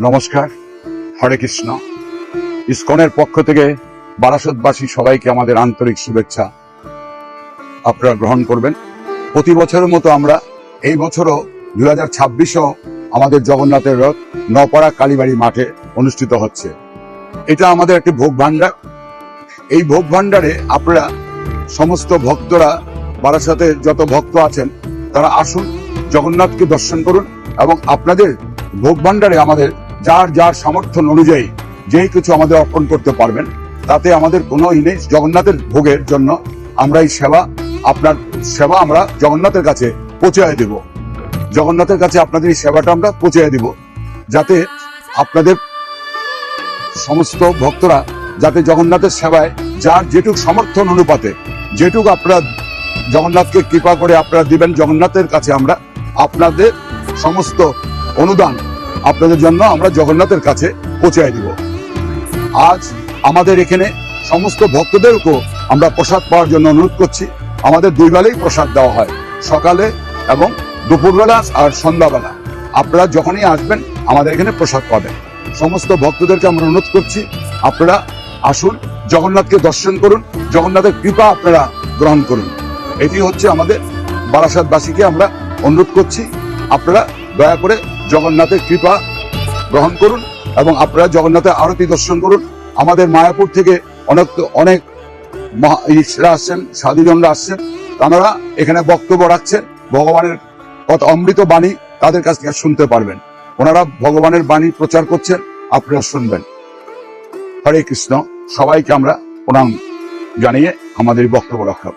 নমস্কার, হরে কৃষ্ণ। ইসকনের পক্ষ থেকে বারাসতবাসী সবাইকে আমাদের আন্তরিক শুভেচ্ছা আপনারা গ্রহণ করবেন। প্রতি বছরের মতো আমরা এই বছরও 2026ও আমাদের জগন্নাথের রথ নপাড়া কালীবাড়ি মাঠে অনুষ্ঠিত হচ্ছে। এটা আমাদের একটি ভোগ ভাণ্ডার। এই ভোগ ভাণ্ডারে আপনারা সমস্ত ভক্তরা, বারাসতের যত ভক্ত আছেন তারা আসুন, জগন্নাথকে দর্শন করুন এবং আপনাদের ভোগ ভাণ্ডারে আমাদের যার যার সামর্থ্য অনুযায়ী যেই কিছু আমাদের অর্পণ করতে পারবেন, তাতে আমাদের কোনো নেই। জগন্নাথের ভোগের জন্য আমরা এই সেবা, আপনার সেবা আমরা জগন্নাথের কাছে পৌঁছায় দেব। জগন্নাথের কাছে আপনাদের এই সেবাটা আমরা পৌঁছায় দেব, যাতে আপনাদের সমস্ত ভক্তরা যাতে জগন্নাথের সেবায় যার যেটুক সমর্থন অনুপাতে যেটুক আপনারা জগন্নাথকে কৃপা করে আপনারা দিবেন, জগন্নাথের কাছে আমরা আপনাদের সমস্ত অনুদান আপনাদের জন্য আমরা জগন্নাথের কাছে পৌঁছায় দিব। আজ আমাদের এখানে সমস্ত ভক্তদেরকেও আমরা প্রসাদ পাওয়ার জন্য অনুরোধ করছি। আমাদের দুই বেলাই প্রসাদ দেওয়া হয়, সকালে এবং দুপুরবেলা আর সন্ধ্যাবেলা। আপনারা যখনই আসবেন আমাদের এখানে প্রসাদ পাবেন। সমস্ত ভক্তদেরকে আমরা অনুরোধ করছি, আপনারা আসুন, জগন্নাথকে দর্শন করুন, জগন্নাথের কৃপা আপনারা গ্রহণ করুন। এটি হচ্ছে আমাদের বারাসতবাসীকে আমরা অনুরোধ করছি, আপনারা দয়া করে জগন্নাথের কৃপা গ্রহণ করুন এবং আপনারা জগন্নাথের আরতি দর্শন করুন। আমাদের মায়াপুর থেকে অনেক ইসরা আসছেন, সাধুজনরা আসছেন, তারা এখানে বক্তব্য রাখছেন, ভগবানের কত অমৃত বাণী তাদের কাছ থেকে শুনতে পারবেন। ওনারা ভগবানের বাণী প্রচার করছেন, আপনারা শুনবেন। হরে কৃষ্ণ। সবাইকে আমরা প্রণাম জানিয়ে আমাদের বক্তব্য রাখলাম।